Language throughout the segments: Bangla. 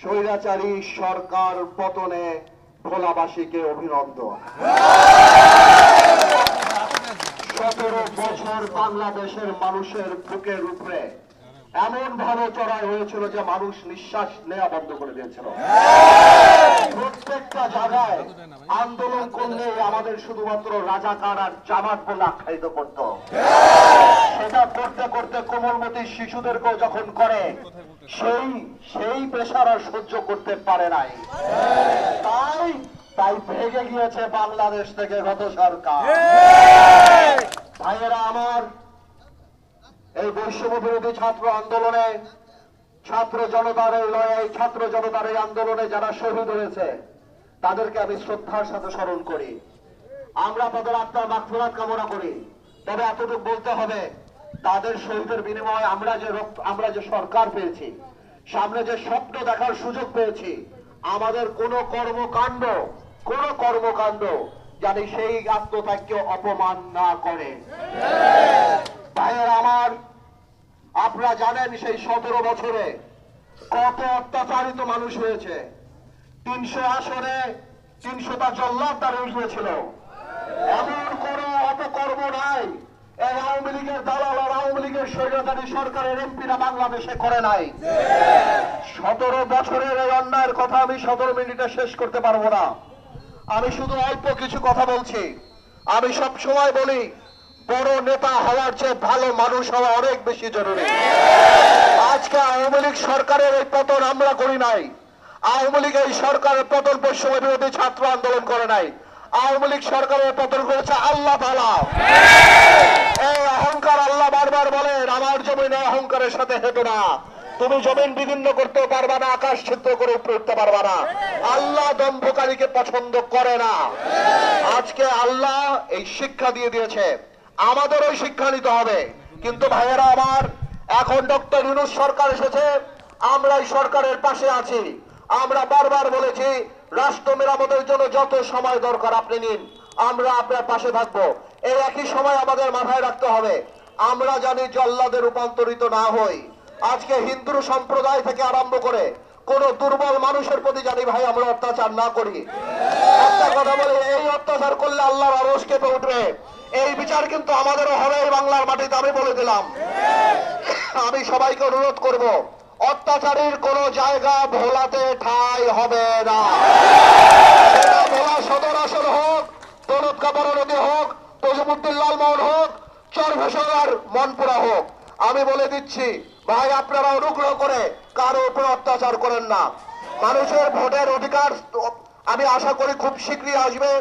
স্বৈরাচারী সরকার পতনে ভোলাবাসীকে অভিনন্দন। 17 বছর বাংলাদেশের মানুষের বুকের উপরে এমন ভাবে চড়াই হয়েছিল যে মানুষ নিঃশ্বাস নেওয়া বন্ধ করে দিয়েছিল। প্রত্যেকটা জায়গায় আন্দোলন করলে আমাদের শুধুমাত্র রাজাকার আর জামাত বলে আখ্যায়িত করত। সেটা করতে করতে কোমলমতি শিশুদেরকেও যখন করে সেই প্রেসার আর সহ্য করতে পারে নাই। তাই ভেঙে গিয়েছে বাংলাদেশ থেকে গত সরকার। ভাইয়েরা আমার, এই বৈষম্য বিরোধী ছাত্র আন্দোলনে ছাত্র জনতার এই লড়াই, ছাত্র জনতার এই আন্দোলনে যারা শহীদ হয়েছে তাদেরকে আমি শ্রদ্ধার সাথে স্মরণ করি। আমরা তাদের আত্মার মাগফিরাত কামনা করি। তবে এতটুকু বলতে হবে, তাদের শহীদের বিনিময়ে আমরা যে সরকার পেয়েছি, সামনে যে স্বপ্ন দেখার সুযোগ পেয়েছি, আমাদের কোনো কর্মকাণ্ড জানি সেই আত্মত্যাগকে অপমান না করে। ভাইয়েরা আমার, আপনারা জানেন সেই 17 বছরে কত অত্যাচারিত মানুষ হয়েছে। 300 আসনে 300টা জল্লাদ তারা উঠেছিল। এমন কোন অপকর্ম নাই এই আওয়ামী লীগের দালাল আর আওয়ামী লীগের স্বৈরাচারী সরকারের এমপিরা বাংলাদেশে করে নাই। 17 বছরের এই অন্যায়ের কথা আমি 17 মিনিটে শেষ করতে পারবো না। আমি শুধু অল্প কিছু কথা বলছি। আমি সব সময় বলি, বড় নেতা হওয়ার চেয়ে ভালো মানুষ হওয়া অনেক বেশি জরুরি। আজকে আওয়ামী লীগ সরকারের এই পতন আমরা করি নাই। আওয়ামী লীগ এই সরকারের পতন বৈষম্য বিরোধী ছাত্র আন্দোলন করে নাই। আওয়ামী লীগ সরকারের পতন করেছে আল্লাহ তাআলা। এই অহংকার, আল্লাহ বারবার বলেন, আমার জমিনে অহংকারের সাথে হেঁটো না। তুমি জমিন বিভিন্ন করতে পারবা না, আকাশ ছিদ্র করে উপরে উঠতে পারবা না। আল্লাহ দম্ভকারীকে পছন্দ করে না। আজকে আল্লাহ এই শিক্ষা দিয়ে দিয়েছে, আমাদের ওই শিক্ষা নিতে হবে। কিন্তু ভাইয়েরা আমার, এখন ডক্টর ইউনূস সরকার এসেছে, আমরা এই সরকারের পাশে আছি। আমরা বারবার বলেছি, রাষ্ট্র মেরামতের জন্য যত সময় দরকার আপনি নিন, আমরা আপনার পাশে থাকবো। এই একই সময় আমাদের মাথায় রাখতে হবে, আমরা জানি জল্লাদে রূপান্তরিত না হই। আজকে হিন্দু সম্প্রদায় থেকে আরম্ভ করে কোন দুর্বল মানুষের প্রতি জানি ভাই আমরা অত্যাচার না করি। একটা কথা বলে, এই অত্যাচার করলে আল্লাহর আরশ কেঁপে উঠবে। এই বিচার কিন্তু আমাদেরও হবে এই বাংলার মাটিতে, আমি বলে দিলাম। আমি সবাইকে অনুরোধ করব, অত্যাচারীর কোন জায়গা ভোলাতে ঠাঁই হবে না। সেটা ভোলা সদর আসন হোক, দৌলতকাপড় নদী হোক, তজিমুদ্দিন লালমোহন হোক, চরভেশনার মনপুরা হোক, আমি বলে দিচ্ছি ভাই, আপনারা অনুগ্রহ করে কারো উপর অত্যাচার করেন না। মানুষের ভোটের অধিকার আমি আশা করি খুব শীঘ্রই আসবে।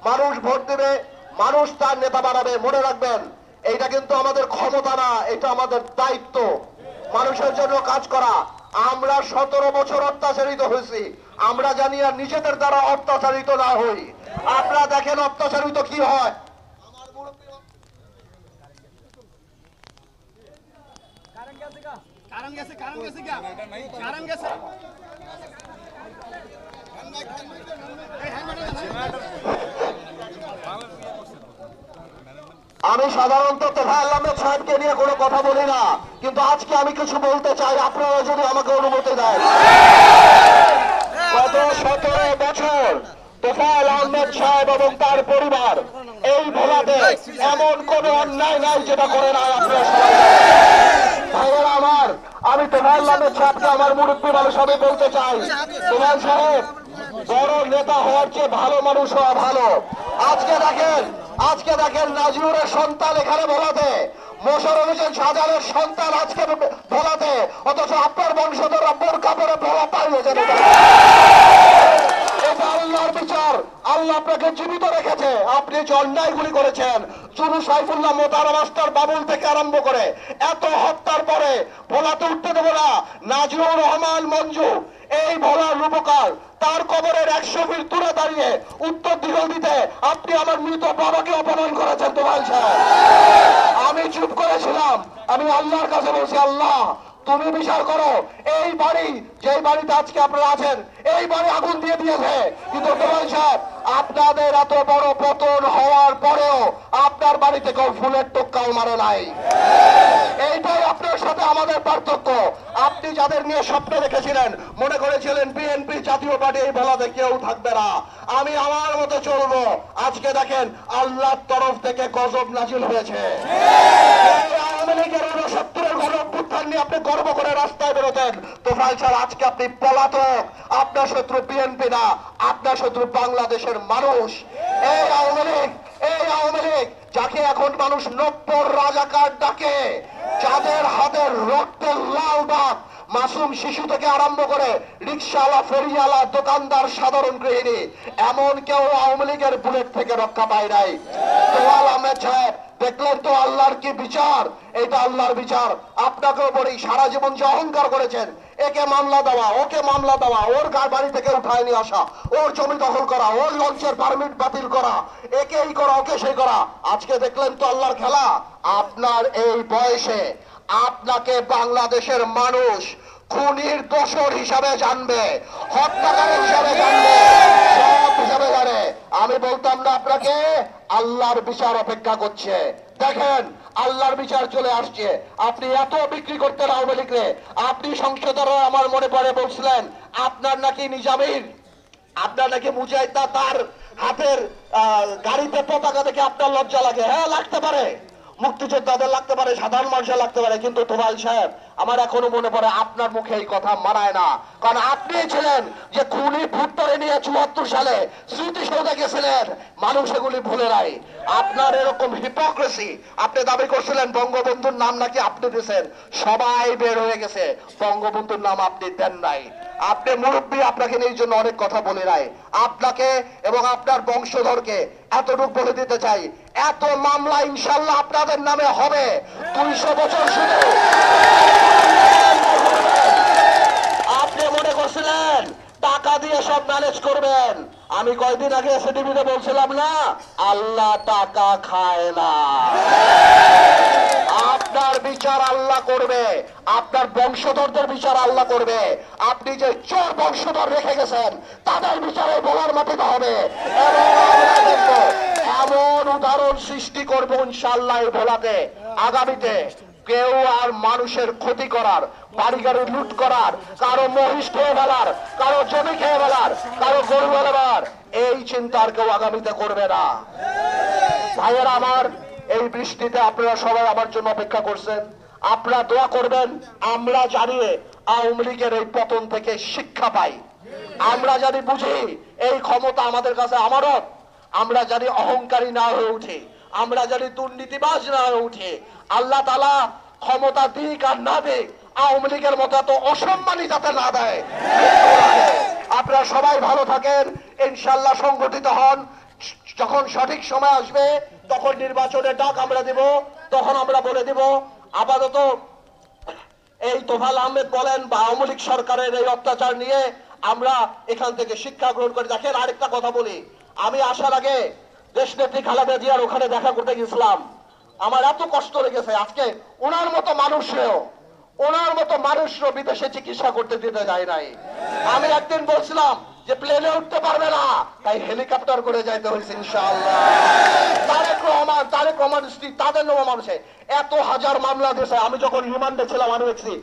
মানুষ ভোট দেবে, মানুষ তার নেতা বানাবে। মনে রাখবেন, এইটা কিন্তু আমাদের ক্ষমতা না, এটা আমাদের দায়িত্ব মানুষের জন্য কাজ করা। আমরা 17 বছর অত্যাচারিত হয়েছি, আমরা জানি আর নিজেদের দ্বারা অত্যাচারিত না হই। আপনারা দেখেন অত্যাচারিত কি হয়। আমি সাধারণত তোফায়েল আহমেদ সাহেবকে নিয়ে কোনো কথা বলি না, কিন্তু আজকে আমি কিছু বলতে চাই, আপনারা যদি আমাকে অনুমতি দেন। গত 17 বছর তোফায়েল আহমেদ সাহেব এবং তার পরিবার এই ভোলাতে এমন কোন অন্যায় নাই যেটা করে নাই। আপনারা সবাই ভাইয়েরা আমার, আমি তোফায়েল আহমেদ সাহেবকে আমার মুরব্বী মানুষ হিসেবে বলতে চাই, তোফায়েল সাহেব, বড় নেতা হওয়ার চেয়ে ভালো মানুষ হওয়া ভালো। আজকে দেখেন নাজিউরের সন্তান এখানে ভোলাতে, মোশাররফ হোসেন শাহজাহানের সন্তান আজকে ভোলাতে, অথচ আপনার বংশধররা বোরকা পরে ভোলা পাইয়েছে। এটা আল্লাহর বিচার। আল্লাহ আপনাকে জীবিত রেখেছে। আপনি যে অন্যায়গুলি করেছেন, চুরু সাইফুল্লাহ, মোতারা মাস্টার, বাবুল থেকে আরম্ভ করে এত হত্যার পরে ভোলাতে উঠতে দেবো না। নাজিউর রহমান মঞ্জু এই ভোলার রূপকার, তার কবরের 100 ফিট দূরে দাঁড়িয়ে উত্তর দিগল দিতে আপনি আমার মৃত বাবাকে অপমান করেছেন। তোফায়েল সাহেব, আমি চুপ করেছিলাম। আমি আল্লাহর কাছে বলছি, আল্লাহ তুমি বিচার করো। এই বাড়ি, যে বাড়িতে আজকে আপনারা আছেন, এই বাড়ি আগুন দিয়ে দিয়েছে, কিন্তু তোফায়েল সাহেব আপনাদের এত বড় পতন হওয়ার পরেও আপনার বাড়িতে কেউ ফুলের টোক্কাও মারে নাই। এইটাই আপনার সাথে আমাদের পার্থক্য। আপনি যাদের নিয়ে স্বপ্ন দেখেছিলেন, মনে করেছিলেন বিএনপি জাতীয় পার্টি এই বেলাতে কেউ থাকবে না, আমি আমার মতো চলবো, আজকে দেখেন আল্লাহর তরফ থেকে গজব নাজিল হয়েছে। আওয়ামী লীগের 69-এর গণঅভ্যুত্থান নিয়ে আপনি গর্ব করে রাস্তায় বেরোতেন, তোফায়েল স্যার আজকে আপনি পলাতক। আপনার শত্রু বিএনপি না, আপনার শত্রু বাংলাদেশের মানুষ। এই আওয়ামী লীগ, যাকে এখন মানুষ নব্বর রাজাকার ডাকে, যাদের হাতের রক্তের লাল দাগ, মাসুম শিশু থেকে আরম্ভ করে রিক্সাওয়ালা, ফেরিওয়ালা, দোকানদার, সাধারণ গৃহিণী, এমন কেউ আওয়ামী লীগের বুলেট থেকে রক্ষা পায় নাই। তোয়াল আহমেদ সাহেব দেখলেন তো আল্লাহর কি বিচার? এটা আল্লাহর বিচার। আপনাকেও বলি, সারা জীবন যে অহংকার করেছেন, একে মামলা দেওয়া, ওকে মামলা দেওয়া, ওর বাড়ি থেকে উঠায় নিয়ে আসা, ওর জমি দখল করা, ওর লঞ্চের পারমিট বাতিল করা, একে এই করা, ওকে সেই করা, আজকে দেখলেন তো আল্লাহর খেলা। আপনার এই বয়সে আপনাকে বাংলাদেশের মানুষ খুনির দোষর হিসাবে জানবে, হত্যাকারী হিসাবে জানবে, সব হিসাবে জানে। আমি বলতাম না আপনাকে, আল্লাহর বিচার অপেক্ষা করছে। দেখেন আল্লাহর বিচার চলে আসছে। আপনি এত বিক্রি করতেন আওয়ামী লীগরে, আপনি সংসদের, আমার মনে পড়ে বলছিলেন আপনার নাকি নিজামীর, আপনার নাকি মুজাহিদা, তার হাতের গাড়িতে পতাকা দেখে আপনার লজ্জা লাগে। হ্যাঁ লাগতে পারে, মুক্তিযোদ্ধাদের লাগতে পারে, সাধারণ মানুষের লাগতে পারে, কিন্তু তোফায়েল সাহেব আমার এখনো মনে পড়ে আপনার মুখে এই কথা মানায় না। কারণ আপনি ছিলেন যে খুনি ভুট্টোরে নিয়ে 74 সালে স্মৃতিসৌধে গেছিলেন, মানুষ এগুলি ভুলে নাই। আপনার এরকম হিপোক্রেসি, আপনি দাবি করছিলেন বঙ্গবন্ধুর নাম নাকি আপনি দিয়েছেন, সবাই বের হয়ে গেছে, বঙ্গবন্ধুর নাম আপনি দেন নাই। আপনি মুরব্বী, আপনাকে নিয়ে জন্য অনেক কথা বলে নাই। আপনাকে এবং আপনার বংশধরকে এতটুকু বলে দিতে চাই, এত মামলা ইনশাল্লাহ আপনাদের নামে হবে। 200 বছর শুধু আপনি মনে করছিলেন টাকা দিয়ে সব ম্যানেজ করবেন। আমি কয়েকদিন আগে এসএডিবিতে বলছিলাম না, আল্লাহ টাকা খায় না। আপনার বিচার আল্লাহ করবে, আপনার বংশধরদের বিচার আল্লাহ করবে। আপনি যে চোর বংশধর রেখে গেছেন, তাদের বিচারে বলার মাটিতে হবে। এমন উদাহরণ সৃষ্টি করবো ইনশাআল্লাহ এই ভোলাতে, আগামীতে কেউ আর মানুষের ক্ষতি করার, বাড়ি গাড়ি লুট করার, কারো মহিষ খেয়ে ফেলার, কারো জমি খেয়ে ফেলার, কারো গরু ফেলার, এই চিন্তা আর কেউ আগামীতে করবে না। ভাইয়েরা আমার, এই বৃষ্টিতে আপনারা সবাই আমার জন্য অপেক্ষা করছেন, আপনারা দোয়া করবেন। আমরা জানি আওয়ামী লীগের এই পতন থেকে শিক্ষা পাই, আমরা জানি বুঝি এই ক্ষমতা আমাদের কাছে আমানত, আমরা জানি অহংকারী না হয়ে উঠি, আমরা জানি দুর্নীতিবাজ না হয়ে উঠি। আল্লাহ তাআলা ক্ষমতা দিক আর না দিক, আওয়ামী লীগের মতো এত অসম্মানী যাতে না দেয়। আপনারা সবাই ভালো থাকেন, ইনশাআল্লাহ সংগঠিত হন। যখন সঠিক সময় আসবে, তখন নির্বাচনের ডাক আমরা দেব, তখন আমরা বলে দেব। আপাতত এই তোফায়েল আহমেদ বলেন বা আওয়ামী লীগ সরকারের এই অত্যাচার নিয়ে আমরা এখান থেকে শিক্ষা গ্রহণ করে। দেখেন আরেকটা কথা বলি, আমি আসার আগে দেশনেত্রী খালেদা জিয়ার ওখানে দেখা করতে গেছিলাম, আমার এত কষ্ট লেগেছে। আজকে ওনার মতো মানুষও বিদেশে চিকিৎসা করতে দিতে যায় নাই। আমি একদিন বলছিলাম যে প্লেনে উঠতে পারবে না, তাই হেলিকপ্টার করে যাইতে হয়েছে ইনশাআল্লাহ। তারেক রহমান স্ত্রী, তাদের নব মানুষে এত হাজার মামলা দিয়েছে। আমি যখন রিমান্ডে ছিলাম, আমি দেখছি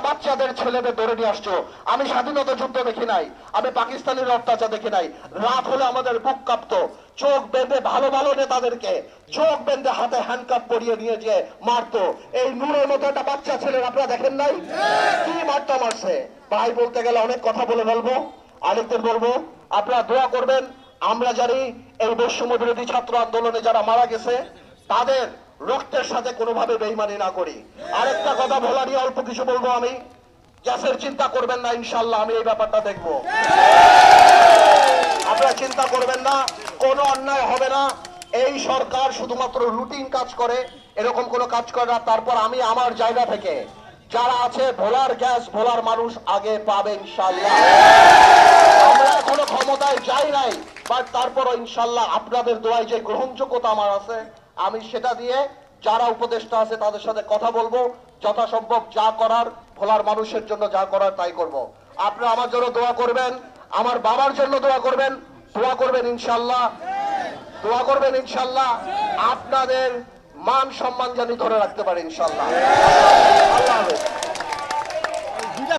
বাচ্চাদের ছেলেদের ধরে নিয়ে আসছো। আমি স্বাধীনতা যুদ্ধ দেখি নাই, আমি পাকিস্তানের অত্যাচার দেখি নাই। রাত হলে আমাদের বুক কাঁপতো, চোখ বেঁধে ভালো ভালো নেতাদেরকে চোখ বেঁধে হাতে হ্যান্ডকাপ পরিয়ে নিয়ে যে মারতো। এই নূরের মতো একটা বাচ্চা ছেলের আপনারা দেখেন নাই কি মারছে। ভাই বলতে গেলে অনেক কথা বলে ফেলবো, আরেকদিন বলবো। আপনারা দোয়া করবেন। আমরা জানি এই বৈষম্য বিরোধী ছাত্র আন্দোলনে যারা মারা গেছে, তাদের রক্তের সাথে কোনোভাবে বেইমানি না করি। আরেকটা কথা বলা নিয়ে অল্প কিছু বলবো আমি, গ্যাসের চিন্তা করবেন না, ইনশাল্লাহ আমি এই ব্যাপারটা দেখবো। আপনারা চিন্তা করবেন না, কোনো অন্যায় হবে না। এই সরকার শুধুমাত্র রুটিন কাজ করে, এরকম কোনো কাজ করে না। তারপর আমি আমার জায়গা থেকে যারা আছে, ভোলার গ্যাস ভোলার মানুষ আগে পাবে ইনশাল্লাহ। আমরা এখনো ক্ষমতায় যাই নাই, বাট তারপরও ইনশাল্লাহ আপনাদের দোয়ায় যে গ্রহণযোগ্যতা আমার আছে, আমি সেটা দিয়ে যারা উপদেষ্টা আছে তাদের সাথে কথা বলবো, যথাসম্ভব যা করার ভোলার মানুষের জন্য যা করার তাই করব। আপনারা আমার জন্য দোয়া করবেন, আমার বাবার জন্য দোয়া করবেন ইনশাল্লাহ, দোয়া করবেন ইনশাল্লাহ। আপনাদের মান সম্মান জানি ধরে রাখতে পারে ইনশাল্লাহ। আল্লাহ হাফেজ।